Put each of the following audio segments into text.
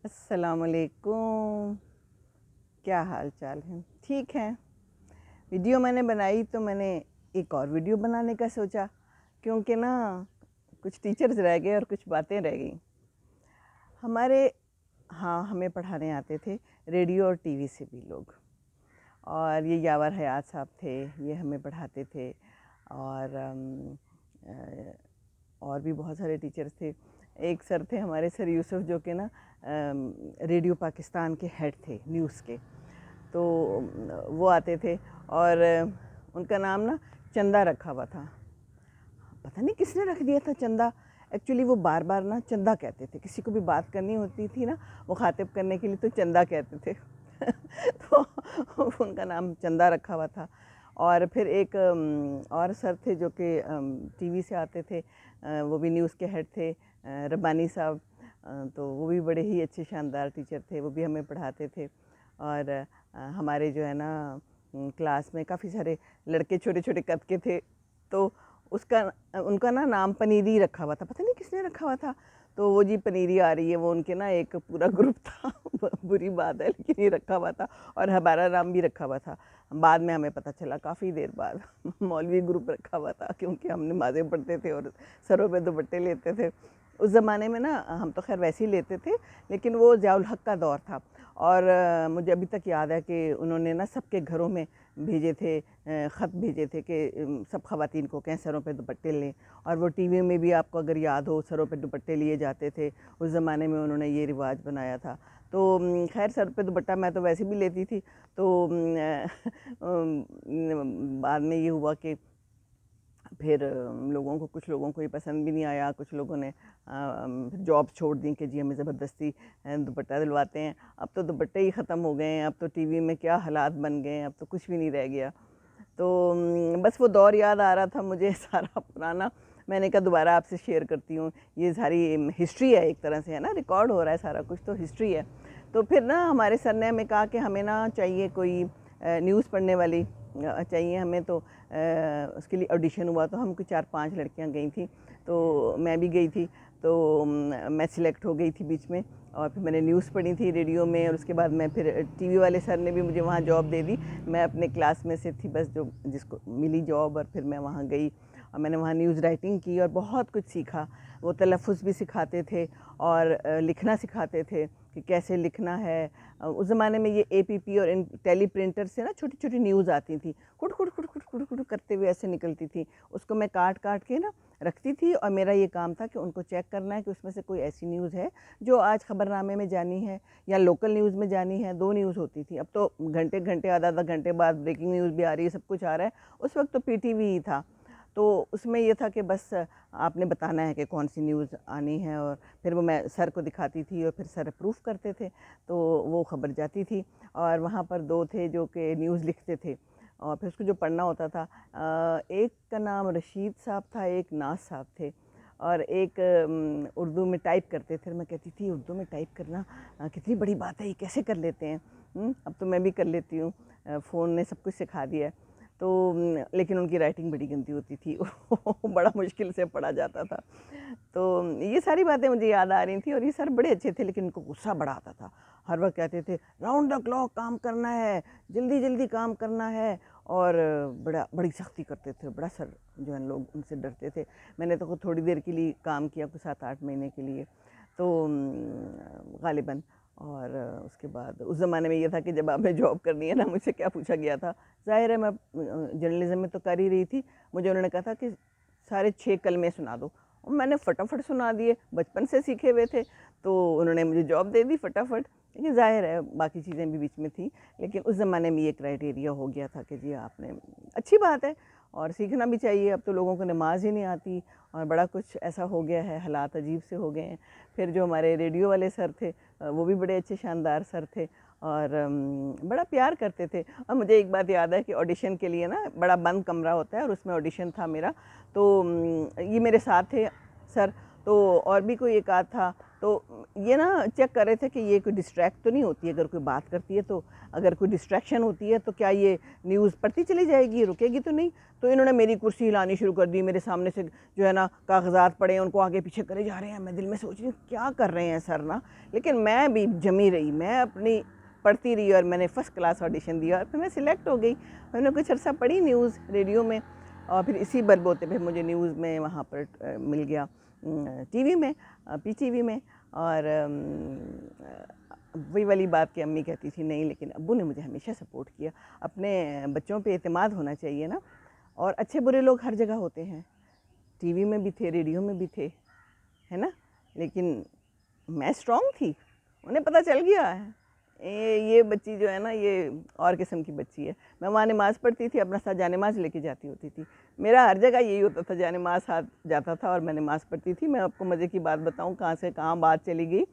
अस्सलामुअलैकुम। क्या हाल चाल है? ठीक है। वीडियो मैंने बनाई तो मैंने एक और वीडियो बनाने का सोचा, क्योंकि ना कुछ टीचर्स रह गए और कुछ बातें रह गई हमारे। हाँ, हमें पढ़ाने आते थे रेडियो और टीवी से भी लोग, और ये यावर हयात साहब थे, ये हमें पढ़ाते थे। और और भी बहुत सारे टीचर्स थे। एक सर थे हमारे, सर यूसुफ, जो कि ना रेडियो पाकिस्तान के हेड थे न्यूज़ के। तो वो आते थे और उनका नाम ना चंदा रखा हुआ था। पता नहीं किसने रख दिया था चंदा। एक्चुअली वो बार बार ना चंदा कहते थे, किसी को भी बात करनी होती थी ना वो खातिब करने के लिए तो चंदा कहते थे। तो उनका नाम चंदा रखा हुआ था। और फिर एक और सर थे जो कि टीवी से आते थे, वो भी न्यूज़ के हेड थे, रब्बानी साहब। तो वो भी बड़े ही अच्छे शानदार टीचर थे, वो भी हमें पढ़ाते थे। और हमारे जो है ना क्लास में काफ़ी सारे लड़के छोटे छोटे कद के थे। तो उसका उनका ना नाम पनीरी रखा हुआ था, पता नहीं किसने रखा हुआ था। तो वो जी पनीरी आ रही है, वो उनके ना एक पूरा ग्रुप था। बुरी बात है, लेकिन ये रखा हुआ था। और हमारा नाम भी रखा हुआ था। बाद में हमें पता चला काफ़ी देर बाद मौलवी ग्रुप रखा हुआ था, क्योंकि हम नमाज़ें पढ़ते थे और सरों पे दुपट्टे लेते थे। उस ज़माने में ना हम तो खैर वैसे ही लेते थे, लेकिन वो ज़ियाउल हक का दौर था। और मुझे अभी तक याद है कि उन्होंने ना सबके घरों में भेजे थे, ख़त भेजे थे कि सब ख़वातीन को कहें सरों पे दुपट्टे लें। और वो टीवी में भी आपको अगर याद हो, सरों पे दुपट्टे लिए जाते थे। उस ज़माने में उन्होंने ये रिवाज बनाया था। तो खैर सर पे दुपट्टा मैं तो वैसे भी लेती थी। तो बाद में ये हुआ कि फिर लोगों को, कुछ लोगों को ये पसंद भी नहीं आया। कुछ लोगों ने जॉब छोड़ दी कि जी हमें ज़बरदस्ती दुपट्टा दिलवाते हैं। अब तो दुपट्टे ही ख़त्म हो गए हैं, अब तो टीवी में क्या हालात बन गए हैं, अब तो कुछ भी नहीं रह गया। तो बस वो दौर याद आ रहा था मुझे सारा पुराना। मैंने कहा दोबारा आपसे शेयर करती हूँ। ये सारी हिस्ट्री है एक तरह से, है ना, रिकॉर्ड हो रहा है सारा कुछ, तो हिस्ट्री है। तो फिर ना हमारे सर ने हमें कहा कि हमें ना चाहिए कोई न्यूज़ पढ़ने वाली चाहिए हमें। तो उसके लिए ऑडिशन हुआ, तो हम कुछ 4-5 लड़कियां गई थी। तो मैं भी गई थी। तो मैं सिलेक्ट हो गई थी बीच में, और फिर मैंने न्यूज़ पढ़ी थी रेडियो में। और उसके बाद मैं फिर टीवी वाले सर ने भी मुझे वहाँ जॉब दे दी। मैं अपने क्लास में से थी बस जो जिसको मिली जॉब, और फिर मैं वहाँ गई और मैंने वहाँ न्यूज़ राइटिंग की और बहुत कुछ सीखा। वो तलफ़ुज़ भी सिखाते थे और लिखना सिखाते थे कि कैसे लिखना है। उस ज़माने में ये APP और इन टेली प्रिंटर से ना छोटी छोटी न्यूज़ आती थी, कुट कुट कुट कुट कुट कुट करते हुए ऐसे निकलती थी। उसको मैं काट काट के ना रखती थी, और मेरा ये काम था कि उनको चेक करना है कि उसमें से कोई ऐसी न्यूज़ है जो आज ख़बरनामे में जानी है या लोकल न्यूज़ में जानी है। 2 न्यूज़ होती थी। अब तो घंटे घंटे, आधा आधा घंटे बाद ब्रेकिंग न्यूज़ भी आ रही है, सब कुछ आ रहा है। उस वक्त तो PTV ही था। तो उसमें ये था कि बस आपने बताना है कि कौन सी न्यूज़ आनी है, और फिर वो मैं सर को दिखाती थी और फिर सर अप्रूव करते थे, तो वो ख़बर जाती थी। और वहाँ पर 2 थे जो कि न्यूज़ लिखते थे, और फिर उसको जो पढ़ना होता था, एक का नाम रशीद साहब था, एक नाज साहब थे, और एक उर्दू में टाइप करते थे। मैं कहती थी उर्दू में टाइप करना कितनी बड़ी बात है, ये कैसे कर लेते हैं। अब तो मैं भी कर लेती हूँ, फ़ोन ने सब कुछ सिखा दिया है। तो लेकिन उनकी राइटिंग बड़ी गंदी होती थी। बड़ा मुश्किल से पढ़ा जाता था। तो ये सारी बातें मुझे याद आ रही थी। और ये सर बड़े अच्छे थे, लेकिन उनको गुस्सा बड़ा आता था। हर वक्त कहते थे राउंड द क्लॉक काम करना है, जल्दी जल्दी काम करना है। और बड़ी सख्ती करते थे। बड़ा सर जो है लोग उनसे डरते थे। मैंने तो थोड़ी देर के लिए काम किया, कुछ 7-8 महीने के लिए, तो ग़ालिबन। और उसके बाद उस ज़माने में ये था कि जब आपने जॉब करनी है ना, मुझसे क्या पूछा गया था, ज़ाहिर है मैं जर्नलिज्म में तो कर ही रही थी। मुझे उन्होंने कहा था कि सारे 6 कलमे सुना दो, और मैंने फटाफट सुना दिए, बचपन से सीखे हुए थे। तो उन्होंने मुझे जॉब दे दी फटाफट। लेकिन ज़ाहिर है बाकी चीज़ें भी बीच में थी, लेकिन उस ज़माने में ये क्राइटेरिया हो गया था कि जी आपने, अच्छी बात है और सीखना भी चाहिए। अब तो लोगों को नमाज ही नहीं आती, और बड़ा कुछ ऐसा हो गया है, हालात अजीब से हो गए हैं। फिर जो हमारे रेडियो वाले सर थे, वो भी बड़े अच्छे शानदार सर थे, और बड़ा प्यार करते थे। और मुझे एक बात याद है कि ऑडिशन के लिए ना बड़ा बंद कमरा होता है, और उसमें ऑडिशन था मेरा। तो ये मेरे साथ थे सर, तो और भी कोई एक आध था, तो ये ना चेक कर रहे थे कि ये कोई डिस्ट्रैक्ट तो नहीं होती है, अगर कोई बात करती है तो अगर कोई डिस्ट्रैक्शन होती है तो क्या ये न्यूज़ पढ़ती चली जाएगी, रुकेगी तो नहीं। तो इन्होंने मेरी कुर्सी हिलानी शुरू कर दी, मेरे सामने से जो है ना कागजात पड़े उनको आगे पीछे करे जा रहे हैं। मैं दिल में सोच रही हूँ क्या कर रहे हैं सर ना, लेकिन मैं भी जमी रही, मैं अपनी पढ़ती रही और मैंने फ़र्स्ट क्लास ऑडिशन दिया और फिर मैं सिलेक्ट हो गई। मैंने कुछ अर्सा पढ़ी न्यूज़ रेडियो में और फिर इसी बलबूते पे मुझे न्यूज़ में वहाँ पर मिल गया टीवी में, पीटीवी में। और वही वाली बात कि अम्मी कहती थी नहीं, लेकिन अब्बू ने मुझे हमेशा सपोर्ट किया। अपने बच्चों पे एतमाद होना चाहिए ना, और अच्छे बुरे लोग हर जगह होते हैं, टीवी में भी थे, रेडियो में भी थे, है ना, लेकिन मैं स्ट्रॉन्ग थी। उन्हें पता चल गया ये बच्ची जो है ना ये और किस्म की बच्ची है। मैं वहाँ नमाज़ पढ़ती थी, अपना साथ जानेमाज़ लेके जाती होती थी। मेरा हर जगह यही होता था, जानेमाज़ साथ जाता था और मैं नमाज़ पढ़ती थी। मैं आपको मज़े की बात बताऊँ, कहाँ से कहाँ बात चली गई।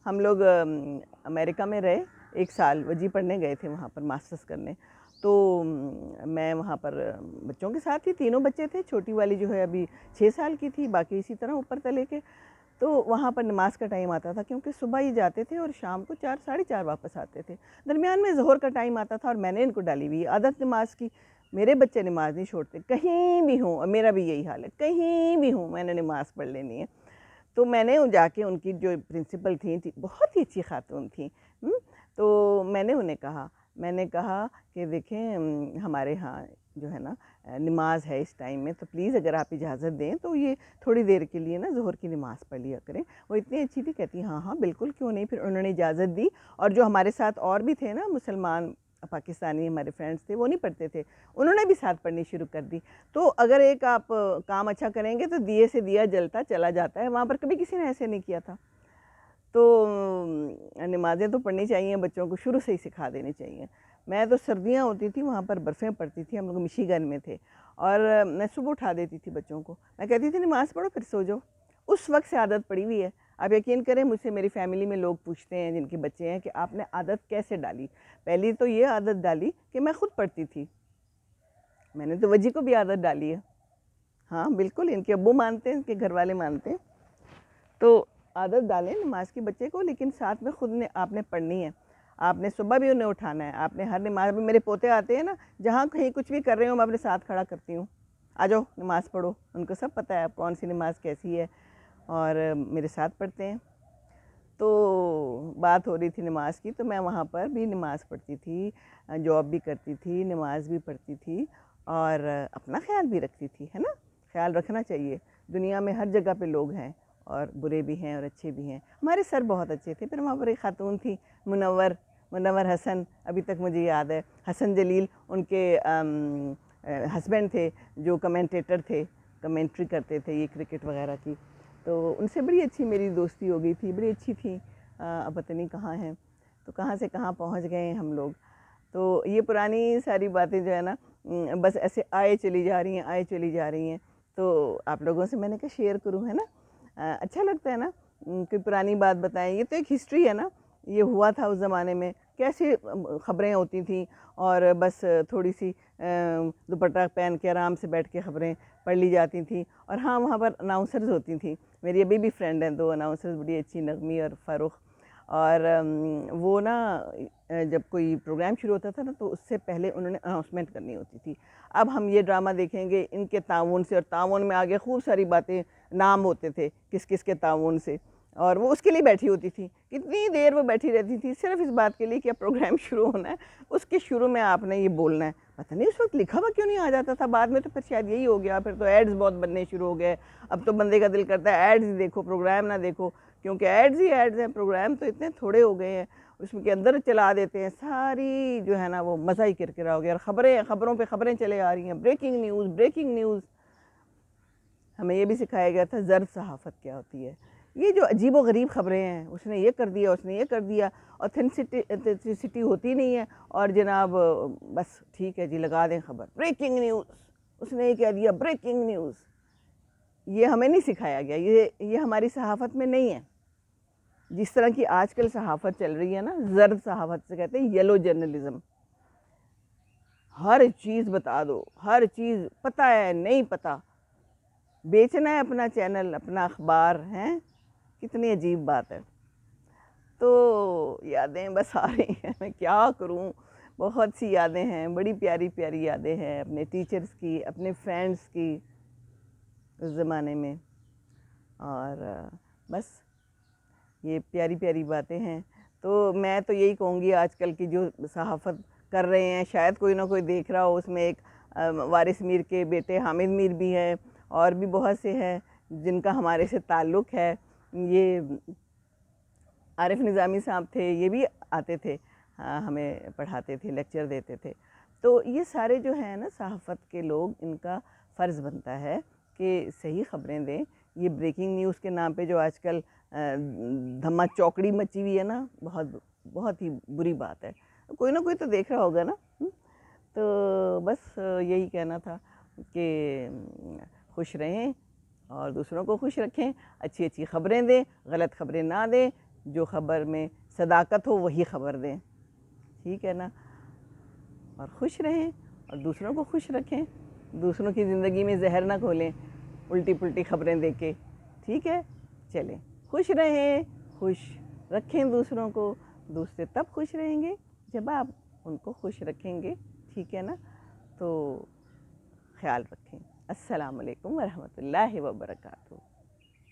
हम लोग अमेरिका में रहे 1 साल, वजी पढ़ने गए थे वहाँ पर, मास्टर्स करने। तो मैं वहाँ पर बच्चों के साथ ही, तीनों बच्चे थे, छोटी वाली जो है अभी 6 साल की थी, बाकी इसी तरह ऊपर तले के। तो वहाँ पर नमाज का टाइम आता था, क्योंकि सुबह ही जाते थे और शाम को 4 साढ़े 4 वापस आते थे। दरमियान में ज़ोहर का टाइम आता था और मैंने इनको डाली हुई आदत नमाज की। मेरे बच्चे नमाज नहीं छोड़ते, कहीं भी हूँ, और मेरा भी यही हाल है, कहीं भी हूँ मैंने नमाज पढ़ लेनी है। तो मैंने जाके उनकी जो प्रिंसिपल थी बहुत ही अच्छी खातून थी, तो मैंने कहा कि देखें हमारे यहाँ जो है ना नमाज है इस टाइम में, तो प्लीज़ अगर आप इजाज़त दें तो ये थोड़ी देर के लिए ना ज़ोहर की नमाज़ पढ़ लिया करें। वो इतनी अच्छी थी, कहती हाँ हाँ बिल्कुल, क्यों नहीं। फिर उन्होंने इजाज़त दी, और जो हमारे साथ और भी थे ना मुसलमान पाकिस्तानी हमारे फ्रेंड्स थे, वो नहीं पढ़ते थे, उन्होंने भी साथ पढ़नी शुरू कर दी। तो अगर एक आप काम अच्छा करेंगे तो दिए से दिया जलता चला जाता है, वहाँ पर कभी किसी ने ऐसे नहीं किया था। तो नमाज़ें तो पढ़नी चाहिए, बच्चों को शुरू से ही सिखा देनी चाहिए। मैं तो सर्दियाँ होती थी वहाँ पर बर्फ़ें पड़ती थी, हम लोग मिशिगन में थे, और मैं सुबह उठा देती थी बच्चों को, मैं कहती थी नमाज़ पढ़ो फिर सो जाओ। उस वक्त से आदत पड़ी हुई है। आप यकीन करें, मुझसे मेरी फैमिली में लोग पूछते हैं जिनके बच्चे हैं कि आपने आदत कैसे डाली। पहली तो ये आदत डाली कि मैं ख़ुद पढ़ती थी, मैंने तो वजी को भी आदत डाली है। हाँ बिल्कुल, इनके अब्बू मानते हैं, इनके घर वाले मानते हैं। तो आदत डालें नमाज के बच्चे को, लेकिन साथ में ख़ुद ने आपने पढ़नी है। आपने सुबह भी उन्हें उठाना है, आपने हर नमाज में, मेरे पोते आते हैं ना, जहाँ कहीं कुछ भी कर रहे हो मैं अपने साथ खड़ा करती हूँ, आ जाओ नमाज़ पढ़ो। उनको सब पता है कौन सी नमाज़ कैसी है, और मेरे साथ पढ़ते हैं। तो बात हो रही थी नमाज की, तो मैं वहाँ पर भी नमाज़ पढ़ती थी, जॉब भी करती थी, नमाज भी पढ़ती थी, और अपना ख्याल भी रखती थी, है ना। ख्याल रखना चाहिए, दुनिया में हर जगह पे लोग हैं, और बुरे भी हैं और अच्छे भी हैं। हमारे सर बहुत अच्छे थे। फिर वहाँ पर एक खातून थी, मुनव्वर हसन, अभी तक मुझे याद है, हसन जलील उनके हस्बैंड थे, जो कमेंटेटर थे, कमेंट्री करते थे ये क्रिकेट वगैरह की। तो उनसे बड़ी अच्छी मेरी दोस्ती हो गई थी, बड़ी अच्छी थी। अब पता नहीं कहाँ हैं, तो कहाँ से कहाँ पहुँच गए हम लोग। तो ये पुरानी सारी बातें जो है ना, बस ऐसे आए चली जा रही हैं। तो आप लोगों से मैंने कहा शेयर करूँ, है ना। अच्छा लगता है ना, कोई पुरानी बात बताएं। ये तो एक हिस्ट्री है ना, ये हुआ था उस ज़माने में, कैसे ख़बरें होती थी, और बस थोड़ी सी दुपट्टा पहन के आराम से बैठ के ख़बरें पढ़ ली जाती थी। और हाँ, वहाँ पर अनाउंसर्स होती थी, मेरी अभी भी फ्रेंड हैं 2 अनाउंसर्स, बड़ी अच्छी, नगमी और फ़ारूक। और वो ना जब कोई प्रोग्राम शुरू होता था ना, तो उससे पहले उन्होंने अनाउंसमेंट करनी होती थी। अब हम ये ड्रामा देखेंगे इनके ताउन से, और ताउन में आगे खूब सारी बातें, नाम होते थे किस किस के ताउन से, और वो उसके लिए बैठी होती थी। कितनी देर वो बैठी रहती थी सिर्फ इस बात के लिए कि अब प्रोग्राम शुरू होना है, उसके शुरू में आपने ये बोलना है। पता नहीं उस वक्त लिखा हुआ क्यों नहीं आ जाता था, बाद में तो फिर शायद यही हो गया, फिर तो एड्स बहुत बनने शुरू हो गए। अब तो बंदे का दिल करता है एड्स ही देखो, प्रोग्राम ना देखो, क्योंकि एड्स ही एड्स हैं, प्रोग्राम तो इतने थोड़े हो गए हैं। उसमें के अंदर चला देते हैं सारी जो है ना, वो मज़ा ही किरकिरा हो गया। और खबरों पे खबरें चले आ रही हैं, ब्रेकिंग न्यूज़। हमें ये भी सिखाया गया था ज़र्फ़ सहाफ़त क्या होती है। ये जो अजीब व गरीब ख़बरें हैं, उसने ये कर दिया, ऑथेंटिसिटी होती नहीं है, और जनाब बस ठीक है जी, लगा दें खबर, ब्रेकिंग न्यूज़, उसने ये कह दिया, ब्रेकिंग न्यूज़। ये हमें नहीं सिखाया गया, ये हमारी सहाफ़त में नहीं है। जिस तरह की आजकल सहाफ़त चल रही है ना, ज़र्फ़ सहाफ़त से कहते हैं, येलो जर्नलिज़म। हर चीज़ बता दो, हर चीज़ पता है नहीं पता, बेचना है अपना चैनल, अपना अखबार, हैं कितनी अजीब बात है। तो यादें बस आ रही हैं, मैं क्या करूं। बहुत सी यादें हैं, बड़ी प्यारी प्यारी यादें हैं अपने टीचर्स की, अपने फ्रेंड्स की उस ज़माने में। और बस ये प्यारी प्यारी बातें हैं। तो मैं तो यही कहूँगी, आजकल की जो सहाफ़त कर रहे हैं, शायद कोई ना कोई देख रहा हो। उसमें एक वारिस मीर के बेटे हामिद मीर भी हैं, और भी बहुत से हैं जिनका हमारे से ताल्लुक़ है। ये आरिफ निज़ामी साहब थे, ये भी आते थे, हमें पढ़ाते थे, लेक्चर देते थे। तो ये सारे जो हैं ना सहाफ़त के लोग, इनका फ़र्ज़ बनता है कि सही ख़बरें दें। ये ब्रेकिंग न्यूज़ के नाम पे जो आजकल धम्मा चौकड़ी मची हुई है ना, बहुत बहुत ही बुरी बात है। कोई ना कोई तो देख रहा होगा ना। तो बस यही कहना था कि खुश रहें और दूसरों को खुश रखें, अच्छी अच्छी ख़बरें दें, गलत ख़बरें ना दें, जो ख़बर में सदाकत हो वही ख़बर दें, ठीक है ना। और खुश रहें और दूसरों को खुश रखें, दूसरों की ज़िंदगी में जहर ना घोलें उल्टी पुल्टी ख़बरें दे के, ठीक है। चलें, खुश रहें, खुश रखें दूसरों को। दूसरे तब खुश रहेंगे जब आप उनको खुश रखेंगे, ठीक है ना। तो ख़्याल रखें। अस्सलाम वालेकुम वरहमतुल्लाहि वबरकातुहू।